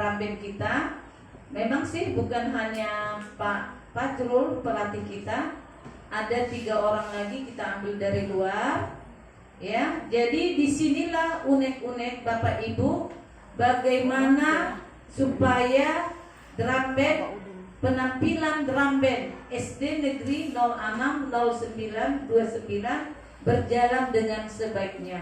drum band kita. Memang sih bukan hanya Pak Fajrul pelatih kita, ada 3 orang lagi kita ambil dari luar. Ya, jadi disinilah unek-unek Bapak Ibu bagaimana supaya drum band, penampilan drum band SD Negeri 06 09 29 berjalan dengan sebaiknya.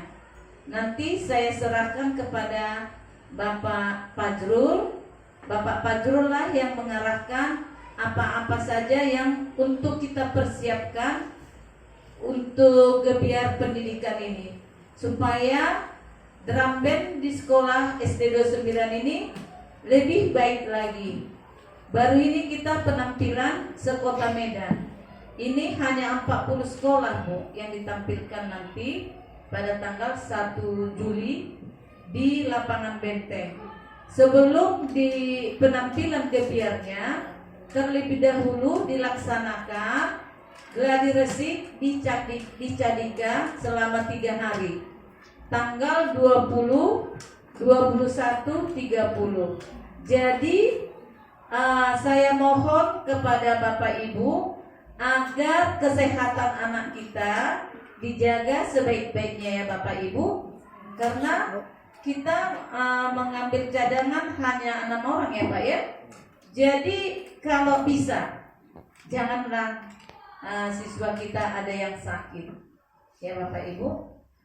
Nanti saya serahkan kepada Bapak Fajrul. Bapak Fajrul lah yang mengarahkan apa-apa saja yang untuk kita persiapkan untuk gebiar pendidikan ini, supaya drum band di sekolah SD 29 ini lebih baik lagi. Baru ini kita penampilan sekota Medan. Ini hanya 40 sekolah Bu yang ditampilkan nanti pada tanggal 1 Juli di lapangan Benteng. Sebelum di penampilan gebiarnya, terlebih dahulu dilaksanakan gladi resik di Cadiga selama 3 hari, tanggal 20, 21, 30. Jadi saya mohon kepada Bapak Ibu agar kesehatan anak kita dijaga sebaik-baiknya ya Bapak Ibu, karena kita mengambil cadangan hanya 6 orang ya Pak ya. Jadi kalau bisa janganlah siswa kita ada yang sakit ya Bapak Ibu.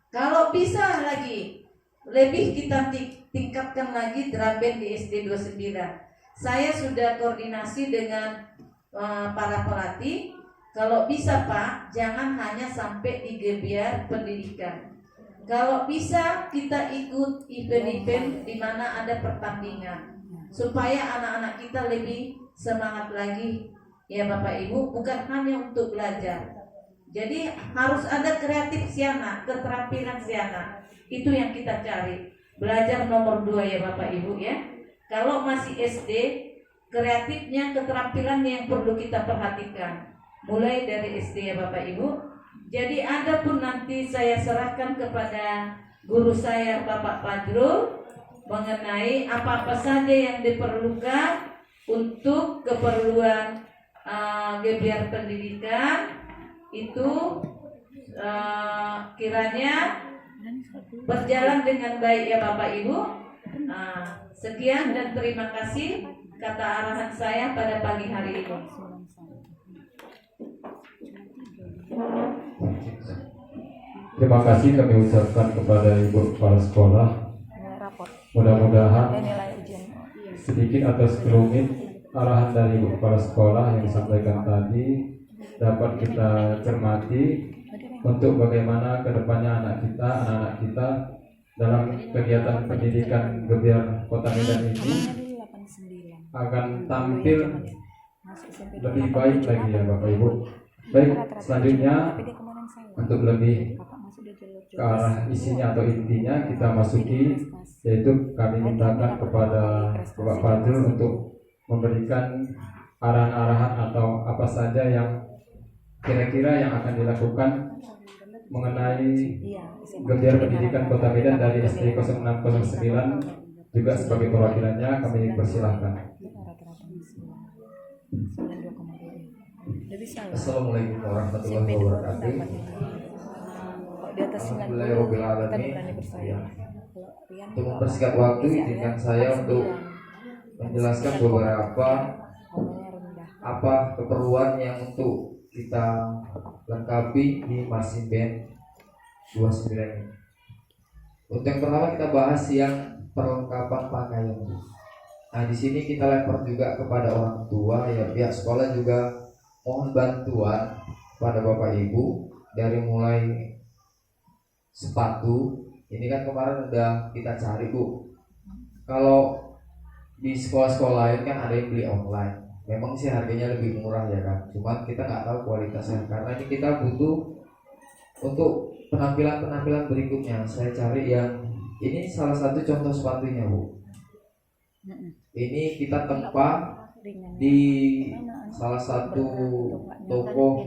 Kalau bisa lagi lebih kita tingkatkan lagi drum band di SD 29. Saya sudah koordinasi dengan para pelatih. Kalau bisa Pak, jangan hanya sampai di gebiar pendidikan. Kalau bisa kita ikut event-event di mana ada pertandingan, supaya anak-anak kita lebih semangat lagi ya Bapak Ibu, bukan hanya untuk belajar. Jadi harus ada kreatif si anak, keterampilan si anak. Itu yang kita cari. Belajar nomor 2 ya Bapak Ibu ya. Kalau masih SD, kreatifnya, keterampilannya yang perlu kita perhatikan. Mulai dari SD ya Bapak Ibu. Jadi ada pun nanti saya serahkan kepada guru saya Bapak Fajrul mengenai apa-apa saja yang diperlukan untuk keperluan gebiar pendidikan itu kiranya berjalan dengan baik ya Bapak Ibu. Sekian dan terima kasih kata arahan saya pada pagi hari ini. Terima kasih kami ucapkan kepada Ibu Kepala Sekolah. Mudah-mudahan sedikit atau sekelumit arahan dari Ibu Kepala Sekolah yang disampaikan tadi dapat kita cermati untuk bagaimana kedepannya anak-anak kita dalam kegiatan pendidikan gebiar Kota Medan ini akan tampil lebih baik lagi ya Bapak Ibu. Baik, selanjutnya untuk lebih ke arah isinya atau intinya kita masuki, yaitu kami mintakan kepada Bapak Fajrul untuk memberikan arahan-arahan atau apa saja yang kira-kira yang akan dilakukan mengenai gebiar pendidikan Kota Medan dari SD 0609, juga sebagai perwakilannya kami persilahkan. Assalamualaikum warahmatullahi wabarakatuh. Alhamdulillahirobbilalamin. Untuk mempersingkat waktu, izinkan saya untuk menjelaskan beberapa keperluan yang untuk kita lengkapi di marching band 29 ini. Untuk yang pertama kita bahas yang perlengkapan pakaian. Nah, di sini kita lempar juga kepada orang tua ya, pihak sekolah juga mohon bantuan pada Bapak Ibu dari mulai sepatu. Ini kan kemarin udah kita cari Bu. Kalau di sekolah-sekolah lain kan ada yang beli online. Memang sih harganya lebih murah ya kan. Cuman kita nggak tahu kualitasnya. Karena ini kita butuh untuk penampilan berikutnya. Saya cari yang ini salah satu contoh sepatunya Bu. Ini kita tempat di salah satu toko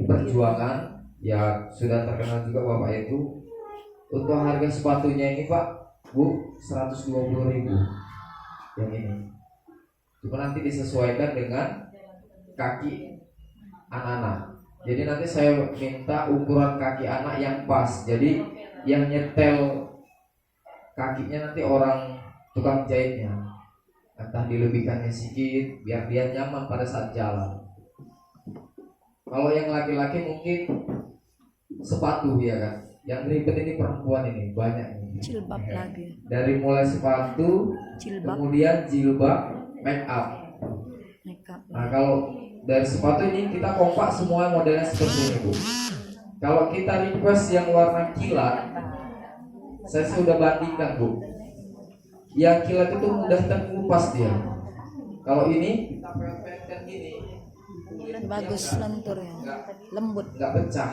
perjuangan ya, sudah terkenal juga Bapak itu. Untuk harga sepatunya ini Pak Bu 120.000. yang ini. Cuma nanti disesuaikan dengan kaki anak-anak. Jadi nanti saya minta ukuran kaki anak yang pas. Jadi yang nyetel kakinya nanti orang tukang jahitnya. Entah dilebihkannya sedikit biar dia nyaman pada saat jalan. Kalau yang laki-laki mungkin sepatu ya kan. Yang ribet ini perempuan ini banyak ini. Jilbab lagi. Dari mulai sepatu, Jilbab, kemudian jilbab, make up. makeup. Nah kalau dari sepatu ini kita kompak semua modelnya seperti ini Bu. Kalau kita request yang warna kilat, saya sudah bandingkan Bu. Yang kilat itu mudah terkelupas dia. Kalau ini kita pepetkan gini, Bagus lentur ya, lembut. nggak pecah.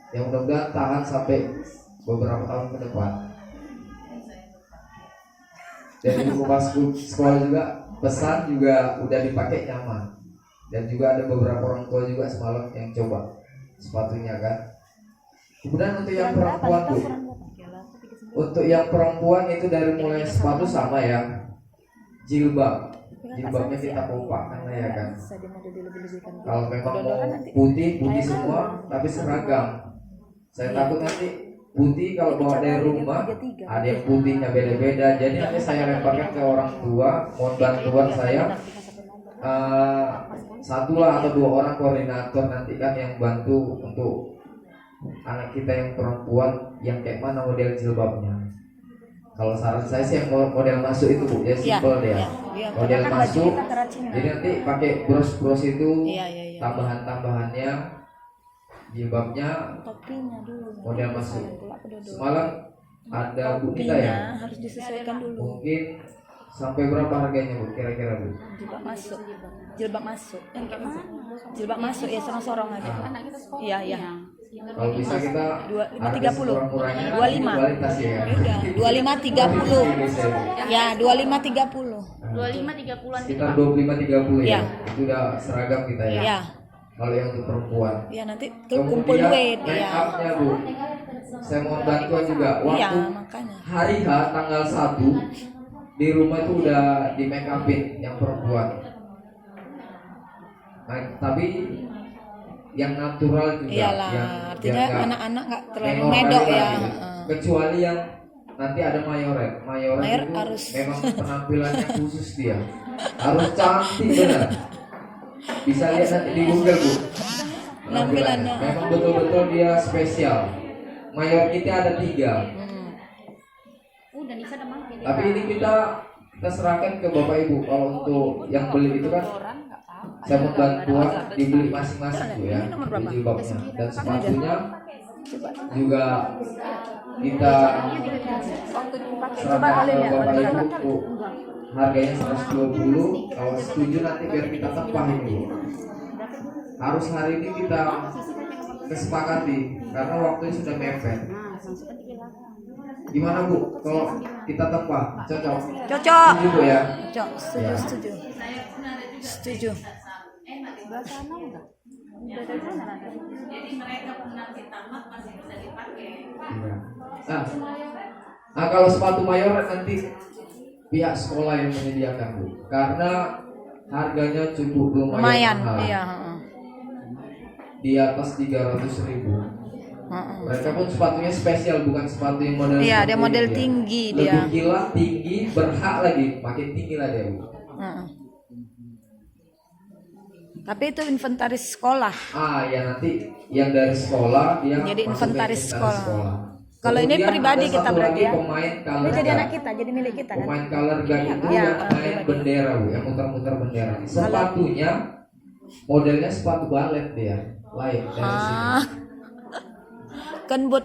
Yang mudah-mudahan tahan sampai beberapa tahun ke depan. Dan di rumah sekolah juga pesan juga udah dipakai nyaman. Dan juga ada beberapa orang tua juga semalam yang coba sepatunya kan. Kemudian untuk yang perempuan Bu, untuk yang perempuan itu dari mulai sepatu sama ya, jilbab, jilbabnya kita kompakkan lah ya kan. Kalau memang mau putih semua, tapi seragam. Saya takut nanti putih kalau bawa dari rumah ada yang putihnya beda-beda. Jadi nanti saya lemparkan ke orang tua, mohon bantuan saya. Satu lah atau dua orang koordinator nanti kan yang bantu untuk anak kita yang perempuan yang kayak mana model jilbabnya. Kalau saran saya sih yang model masuk itu Bu, ya simple deh. Model masuk. Jadi nanti pakai bros itu Iya. tambahan-tambahannya jilbabnya Topinya dulu. model masuk. Semalam ada Bu Nita ya. Harus disesuaikan dulu. Mungkin sampai berapa harganya Bu kira-kira Bu? Jilbab masuk. Jilbab masuk. Yang kayak mana? Jilbab masuk ya sorong-sorong aja. Iya. Kalau bisa kita 25-30. 25. kualitas ya. Udah 25-30. Ya, 25-30. 25-30-an gitu. Sekitar 25-30 ya. Iya. Itu udah seragam kita ya. Ya. Kalau yang untuk perempuan. Ya nanti tuh kumpul duit make ya. up-nya Bu. Saya mau bantuan juga. Iya, Waktu makanya. hari H tanggal 1 di rumah itu udah di make upin yang perempuan. Nah, tapi yang natural juga. Iyalah, yang artinya nggak anak-anak nggak terlalu menor medok kali ya. gitu. Kecuali yang nanti ada mayoret. Mayoret Mayor itu harus. memang penampilannya khusus dia. Harus cantik benar. Bisa lihat nanti di Google Bu. Penampilannya. Memang betul-betul dia spesial. Mayor kita ada 3. Udah Nisa udah makin. Tapi ini kita serahkan ke Bapak Ibu. Kalau untuk yang beli itu kan saya mau bantuan dibeli masing-masing Bu ya. Di jilbabnya dan sepatunya juga kita serahkan ke Bapak Ibu untuk harganya 120. Kalau setuju nanti biar kita tepahin Bu. Harus hari ini kita kesepakati karena waktunya sudah mepet. Gimana Bu? Kalau kita tepah cocok? Cocok. Setuju Bu ya? Cocok. Setuju. Setuju. Jadi mereka nanti tamat masih bisa dipakai. Iya. Nah, kalau sepatu mayor nanti pihak sekolah yang menyediakan Bu, karena harganya cukup Lumayan, mahal. iya. Di atas 300.000. Mereka pun sepatunya spesial, bukan sepatu yang model. Iya, seperti dia model ini, tinggi Lebih dia. gila, tinggi, berhak lagi, makin tinggi lah dia Bu. Tapi itu inventaris sekolah. Ya nanti yang dari sekolah dia Jadi masuk ke inventaris sekolah. Kalau ini Kemudian pribadi ada kita satu berarti lagi ya. pemain color Ini jadi guard. anak kita, jadi milik kita kan. Pemain color guard itu Iya, yang main pribadi. bendera Bu, yang muter-muter bendera. Sepatunya modelnya sepatu balet dia, lain dari sini. Kenbut.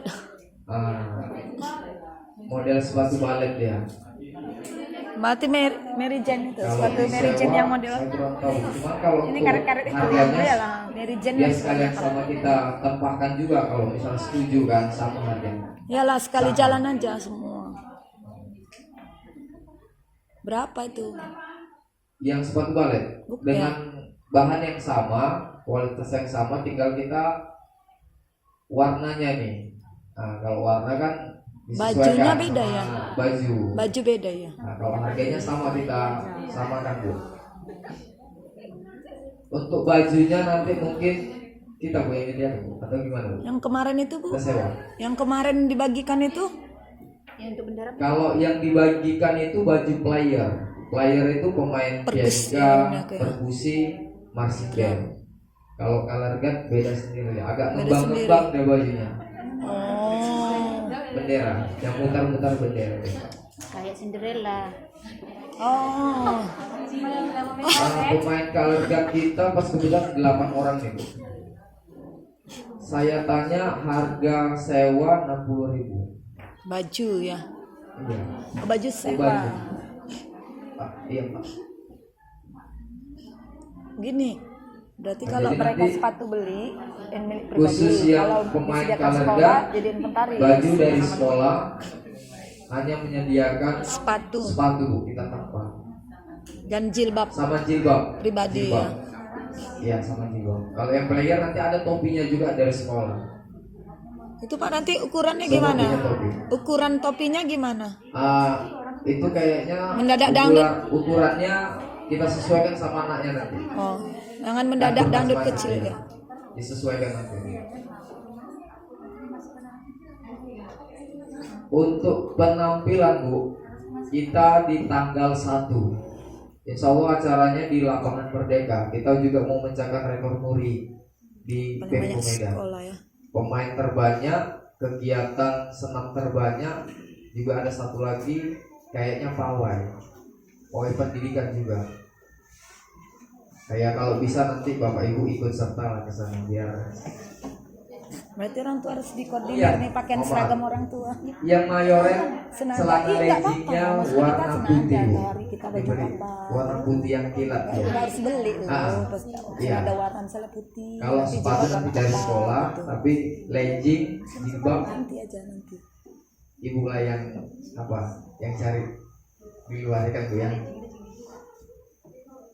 Model sepatu balet dia. Berarti Mary Jane itu, Kalau sepatu Mary disewa, Jane yang model. saya kurang tahu. Cuma kalau Ini untuk karet-karet itu yang harganya, dia lah, Mary Jane. dia sekalian sama kita tempahkan juga kalau misalnya setuju kan sama harganya. Yalah sekali jalan aja semua. Berapa itu? Yang sepatu balet Bukan. dengan bahan yang sama, kualitas yang sama, tinggal kita warnanya nih. Nah, kalau warna kan disesuaikan Bajunya beda ya? sama baju. Baju beda ya. Nah, kalau harganya sama kita samakan Bu. Untuk bajunya nanti mungkin kita punya media Bu, atau gimana Bu? Yang kemarin itu Bu, Kita sewa. yang kemarin dibagikan itu Ya untuk bendera Kalau yang dibagikan itu baju player. Player itu pemain Perkusi, piano, ya, kayak. perkusi, marching band. Kalau color guard beda sendiri, agak Beda ngembang-ngembang deh bajunya. oh Bendera, yang mutar-mutar bendera. kayak Cinderella. oh Pemain color guard kita pas kebetulan 8 orang nih Bu. Saya tanya harga sewa 60.000. baju ya. Iya. Oh, baju Baju. sewa. Pak, iya Pak. Gini, berarti Nah, kalau jadi mereka nanti sepatu beli yang milik pribadi, khusus yang kalau pemain disediakan color sekolah guard, jadi inventaris. baju dari sekolah hanya menyediakan Sepatu sepatu Bu, kita tanpa dan jilbab sama jilbab pribadi Jilbab. Iya sama jilbab. Kalau yang player nanti ada topinya juga dari sekolah. itu Pak, nanti ukurannya Semua gimana? punya topi. Ukuran topinya gimana? Itu kayaknya Mendadak dangdut. ukurannya kita sesuaikan sama anaknya nanti. Oh, jangan mendadak Dangdut dangdut mas-mas kecil nanti. ya. Disesuaikan nanti. Untuk penampilan Bu, kita di tanggal 1. Insya Allah acaranya di lapangan Merdeka. Kita juga mau mencatat rekor muri di Paling Pemko banyak Medan. sekolah ya. Pemain terbanyak, kegiatan senam terbanyak, juga ada satu lagi kayaknya pawai pendidikan juga. Kayak kalau bisa nanti Bapak Ibu ikut serta lah ke sana biar Berarti orang tua harus dikoordinir Iya, nih pakaian Oma. seragam orang tua. yang mayoret Senada. celana Iya, nggak leggingnya apa-apa. Maksudnya warna kita senada putih Bu. hari kita baju Dibeli. apa. Warna putih yang kilat ya. Kita harus beli loh. Pas Iya. ada warna misalnya putih. Kalau nanti sepatu jilbab nanti warna dari apa, sekolah, gitu. tapi legging, jilbab Nanti aja nanti. Ibu lah yang apa? Yang cari di luar kan Bu ya.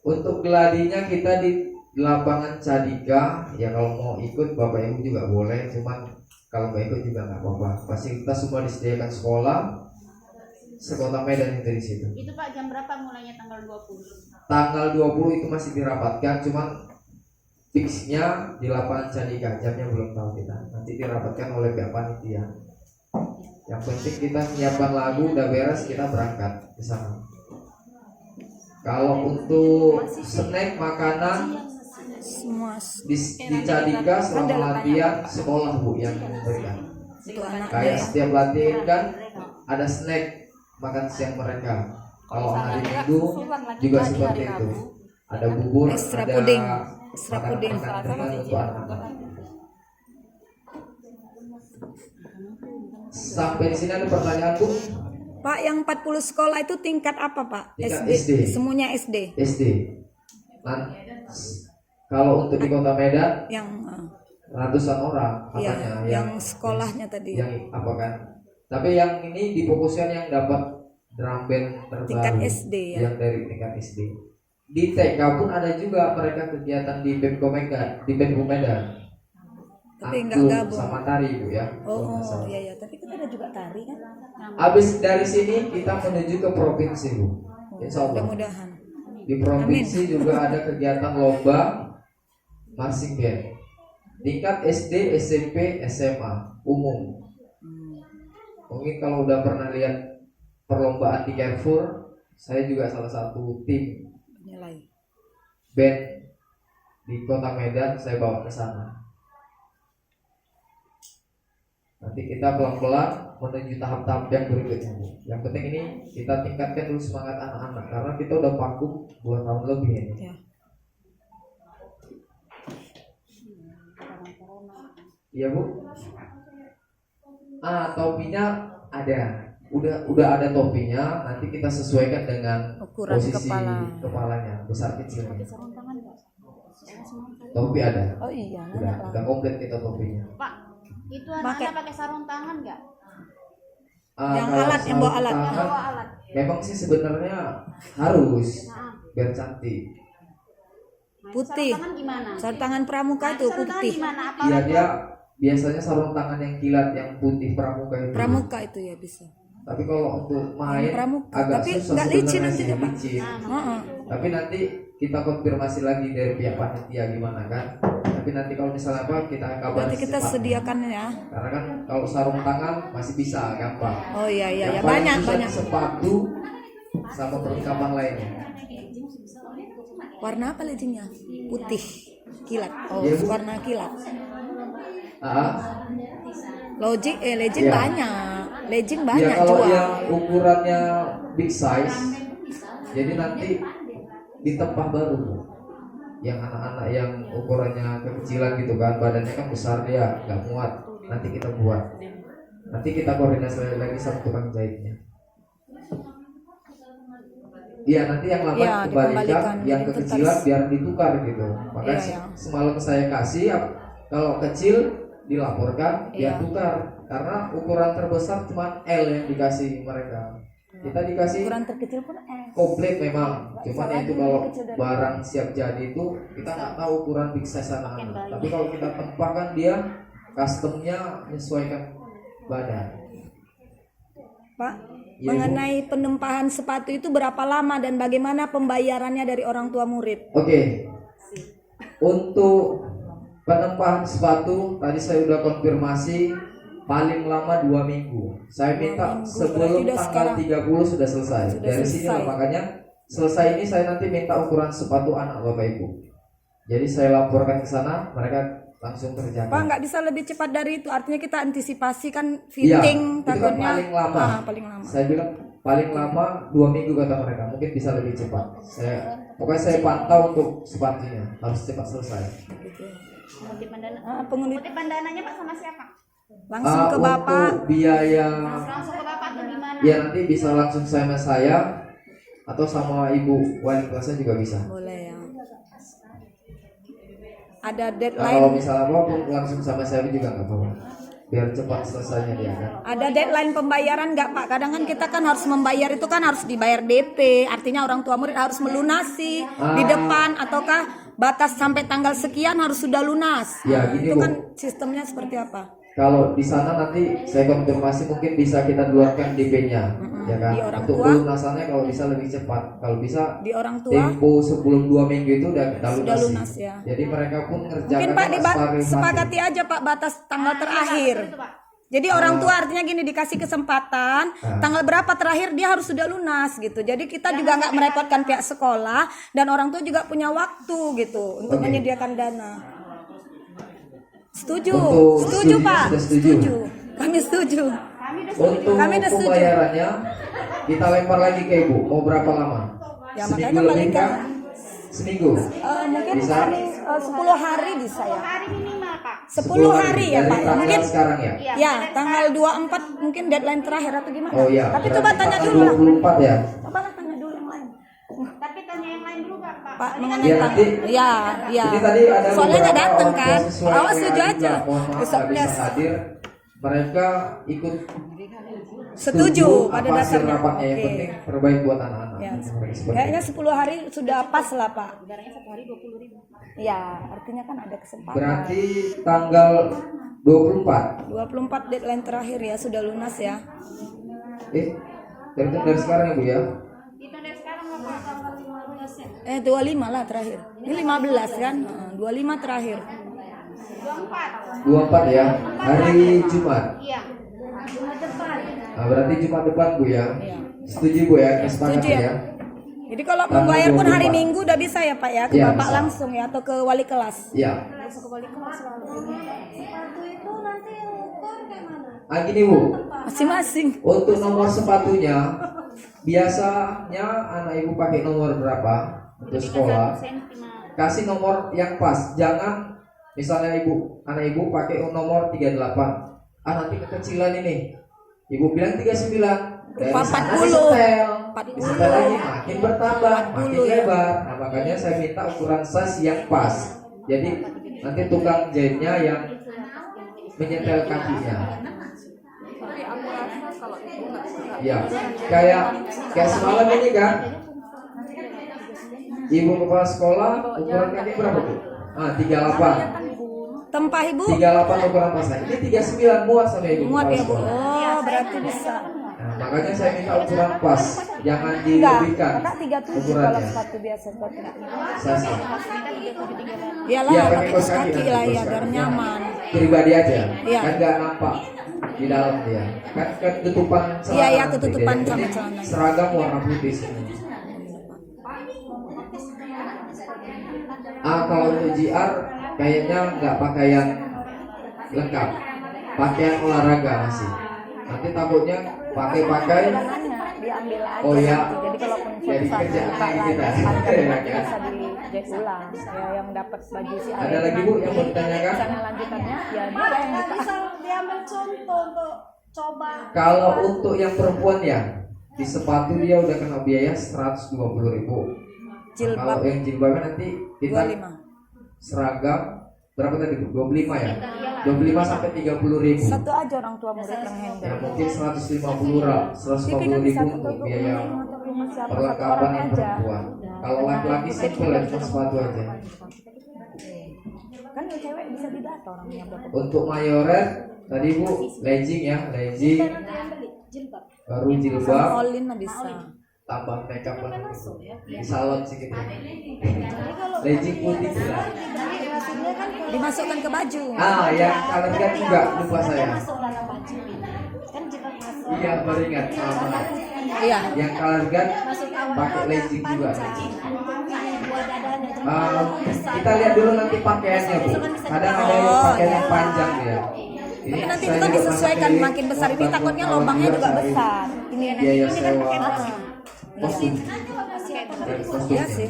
Untuk geladinya kita di lapangan Cadika, ya kalau mau ikut Bapak Ibu juga boleh, cuman kalau nggak ikut juga nggak apa-apa. Fasilitas semua disediakan sekolah, sekota Medan itu di situ. Itu Pak jam berapa mulainya tanggal 20? Tanggal 20 itu masih dirapatkan, cuman fixnya di lapangan Cadika, jamnya belum tahu kita. Nanti dirapatkan oleh pihak panitia. Yang penting kita menyiapkan lagu, udah beres kita berangkat ke sana. Kalau untuk snack makanan Semua di Cadika selama latihan sekolah Bu yang memberikan. untuk anaknya Kayak ya. setiap latihan kan ada snack makan siang mereka. Kalau hari Minggu juga seperti itu. Ada bubur, Extra ada puding. Extra makanan- puding. makanan ringan untuk anak-anak. Sampai di sini ada pertanyaan Bu? Pak, yang 40 sekolah itu tingkat apa Pak? Tingkat SD. SD. Semuanya SD. SD. Kalau untuk di Kota Medan Yang ratusan orang ya, katanya yang sekolahnya tadi. yang apa kan? Tapi yang ini difokuskan yang dapat drum band terbaru Tingkat SD ya. yang dari tingkat SD. Di TK pun ada juga mereka kegiatan di Pemko Medan, Tapi nggak Angklung gabung. sama tari Bu ya. Oh, kalau nggak salah. iya ya, tapi kita ada juga tari kan? Habis dari sini kita menuju ke provinsi Bu. Insya Allah. Mudah-mudahan. Di provinsi juga ada kegiatan lomba marching band. Tingkat SD, SMP, SMA umum. Mungkin kalau udah pernah lihat perlombaan di Carrefour, saya juga salah satu tim Nilai. band di Kota Medan, saya bawa ke sana. Nanti kita pelan-pelan menuju tahap-tahap yang berikutnya. Yang penting ini kita tingkatkan dulu semangat anak-anak karena kita udah vakum 2 tahun lebih ini. Ya. Iya Bu. Topinya ada. Udah ada topinya. Nanti kita sesuaikan dengan Ukuran posisi kepala. kepalanya, besar kecilnya. Sarung tangan Pak. Topi ada. Oh iya, Udah komplit kita topinya. Pak, itu Pakai- anak-anak pakai sarung tangan nggak? Yang Kalau alat, yang bawa sarung alat. tangan, Bawa alat. memang sih sebenarnya harus Nah, biar cantik. nah, Putih. Sarung tangan gimana? Sarung tangan pramuka Nah, itu sarung tangan putih. gimana? Apa Iya orang dia biasanya sarung tangan yang kilat yang putih pramuka itu. Pramuka itu ya bisa. Tapi kalau untuk main Pramuka. agak Tapi susah nggak licin sebenarnya nanti sih, dia, Pak. licin. Heeh. Tapi nanti kita konfirmasi lagi dari pihak panitia gimana kan. Tapi nanti kalau misalnya apa kita kabarin Berarti kita secepatnya. sediakan ya. Karena kan kalau sarung tangan masih bisa gampang. Oh iya iya Yang ya paling banyak susah banyak. sepatu sama perlengkapan lainnya. Warna apa leggingnya? Putih kilat. Oh, Iya, Bu. warna kilat. Legging Iya. banyak. Legging Ya banyak kalau jual. yang ukurannya big size, jadi nanti ditempah baru Bu. Yang anak-anak yang ukurannya kekecilan gitu kan, badannya kan besar dia nggak muat. Nanti kita buat. Nanti kita koordinasi lagi sama tukang jahitnya. Iya nanti yang lama Iya, kembalikan, dikembalikan. yang Jadi kekecilan tetap- biar ditukar gitu. Makanya Iya, iya. semalam saya kasih, kalau kecil dilaporkan, Iya. dia tukar. Karena ukuran terbesar cuma L yang dikasih mereka. Kita dikasih Ukuran terkecil pun komplit memang. Cuman Salah itu lagi kalau lebih kecil dari- barang siap jadi itu kita nggak tahu ukuran big size anak-anak. Tapi kalau kita tempah kan dia customnya menyesuaikan badan. Pak. Iya, Bu. Mengenai penempahan sepatu itu berapa lama dan bagaimana pembayarannya dari orang tua murid? Oke. Untuk penempahan sepatu tadi saya udah konfirmasi paling lama 2 minggu. Saya minta minggu, sebelum berarti udah tanggal sekarang 30 sudah selesai. sudah Dari sini selesai. lah, makanya selesai ini saya nanti minta ukuran sepatu anak Bapak Ibu. Jadi saya laporkan ke sana, mereka langsung kerjakan. Pak, nggak bisa lebih cepat dari itu. Artinya kita antisipasi kan Iya, fitting itu kan takutnya paling lama. paling lama. Saya bilang paling lama 2 minggu kata mereka, mungkin bisa lebih cepat. Pokoknya saya pantau untuk sepatunya harus cepat selesai. Pengutip pandana. Pengunit Pengutip pandananya Pak sama siapa? langsung ke Bapak. Untuk biaya Langsung ke Bapak atau gimana? ya nanti bisa langsung sama saya atau sama ibu wali kelasnya juga bisa. Boleh ya. Ada Nah, deadline. kalau misalnya apa pun langsung sama saya juga nggak apa-apa. Biar cepat selesainya dia kan. Ada deadline pembayaran nggak Pak? Kadang kan kita kan harus membayar itu kan harus dibayar DP. Artinya orang tua murid harus melunasi di depan ataukah batas sampai tanggal sekian harus sudah lunas. Ya, gini, itu Bu. kan sistemnya seperti apa? Kalau di sana nanti saya konfirmasi mungkin bisa kita duluarkan DP-nya, ya kan? Di orang Untuk tua? pelunasannya kalau bisa lebih cepat. Kalau bisa Di orang tua tempo sebelum 2 minggu itu udah sudah lunasi. lunas ya. Jadi mereka pun ngerjakan Mungkin Pak separi sepakati aja Pak batas tanggal terakhir. Jadi orang tua artinya gini dikasih kesempatan tanggal berapa terakhir dia harus sudah lunas gitu. Jadi kita juga nggak merepotkan pihak sekolah dan orang tua juga punya waktu gitu untuk Oke. menyediakan dana. Setuju, Untuk setuju studinya Pak, sudah setuju. setuju. Kami setuju. Untuk Kami udah setuju. pembayarannya kita lempar lagi ke Ibu. Mau berapa lama? Ya, Seminggu makanya lebih kembalikan. kah? Seminggu. Mungkin Bisa? hari 10 hari bisa ya. Hari minimal Pak. 10 hari ya Dari Pak. tanggal Mungkin sekarang ya. Iya. ya tanggal 24 mungkin deadline terakhir atau gimana? Oh iya. Tapi berarti coba tanya tanggal dulu lah. 24 ya. Coba lah tanya dulu yang lain. Tapi tanya yang lain dulu Pak. Pak Tadi mengenai Ya, Pak. nanti- Ya, ya. Ini tadi ada Soalnya nggak beberapa datang orang kan. mahasiswa Awas yang setuju lain aja. juga, mohon maaf Besok nggak bisa les. hadir. Mereka ikut Setuju pada apa hasil dasarnya. rapatnya yang Oke. penting terbaik buat anak-anak. Ya. Seperti Kayaknya itu. 10 hari sudah pas lah Pak. Ibaratnya 1 hari 20.000. Ya, artinya kan ada kesempatan. Berarti tanggal 24. 24 deadline terakhir ya sudah lunas ya. Dari sekarang ya Bu ya. Itu dari sekarang Bapak. 25 lah terakhir. Ini 15 kan? 25 terakhir. 24. 24 ya. Hari Jumat. Iya. Nah, berarti Jumat depan Bu ya. Iya. Setuju Bu ya? Kesepakatan Setuju ya. ya. Jadi kalau Tanggal membayar pun hari 24. Minggu udah bisa ya Pak ya ke Iya, Bapak bisa. langsung ya atau ke wali kelas. Iya. Gini Bu. Masing-masing. Untuk nomor sepatunya biasanya anak ibu pakai nomor berapa untuk sekolah? Kasih nomor yang pas. Jangan misalnya anak ibu pakai nomor 38. Nanti kekecilan ini. Ibu bilang 39. Dari sana 40. disetel. 40. Disetel lagi makin bertambah, makin 40 ya. lebar. Nah, makanya saya minta ukuran size yang pas. Jadi nanti tukang jahitnya yang menyetel kakinya. Ya, kayak semalam ini kan, ibu kepala sekolah ukuran kaki berapa tuh? 38. Tempah Ibu 38 ukuran pasnya. Ini 39 muat sampai Ibu. muat ya Bu. Kepala sekolah. Oh, berarti bisa. Nah, makanya saya minta ukuran pas, jangan Enggak, dilebihkan Kakak 37 kalau ukurannya. sepatu biasa sepatu. Sasa. Iyalah Iya, pakai pakai kaos kaos kaki kaki nanti, lah kaos ya kaki. biar nyaman. Pribadi aja, Iya. kan nggak nampak di dalam dia. Kan ketutupan celana. Iya, iya, nanti ketutupan dia. sama Ini celana. Seragam warna putih semua. Kalau untuk JR kayaknya nggak pakaian lengkap, pakaian olahraga masih. Nanti takutnya pakai Diambil aja. Oh ya. nanti. Jadi kalaupun Jadi suatu saat kerjaan buka lagi lagi kita. harga Iya, nanti kan? bisa dijahit ulang. Ya yang dapat baju si Ada Arya lagi, Bu, nanti. yang mau ditanyakan? Misalnya lanjutannya ya dia lah yang buka. bisa diambil contoh untuk coba. Kalau untuk yang perempuan ya di sepatu dia udah kena biaya 120.000. Jilbab Kalau yang jilbabnya nanti kita 25. seragam berapa tadi Bu? 25 ya? 25 sampai 30.000. Satu aja orang tua murid yang handle. Ya mungkin 150 ribu untuk biaya perlengkapan yang perempuan. Kalau laki-laki simple ya cuma sepatu aja. Kan yang cewek bisa didata orangnya berapa. Untuk mayoret tadi Bu legging ya, legging baru jilbab All-in lah bisa. tambah makeup lah di salon sih gitu. Legging putih jelas. Dimasukkan ke baju. Yang kalian lihat juga lupa saya. Masuk dalam baju. Kan jilbab masuk. Iya baru ingat. Iya. Yang kalian lihat pakai legging juga. Buat dadanya. Kita lihat dulu nanti pakaiannya Bu. Kadang ada yang pakaian yang panjang dia. Tapi nanti saya itu kan juga disesuaikan pakai makin besar ini buat takutnya kawan lubangnya juga cari besar. Ini biaya sewa Ah, kostum. Dan kostumnya. iya sih.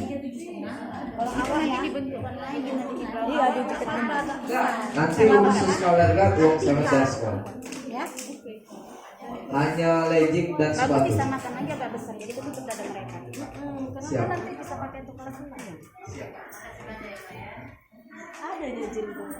Kalau awal ya dibentuk lagi nanti. Iya dijepit bentuk. Nanti khusus keluarga uang sama daskon. Ya. Hanya legging dan Bagus sepatu. disamakan aja agak besar. Jadi itu tutup dada mereka. Karena Siap. kan nanti bisa pakai untuk kelas lain. Ada jilbab.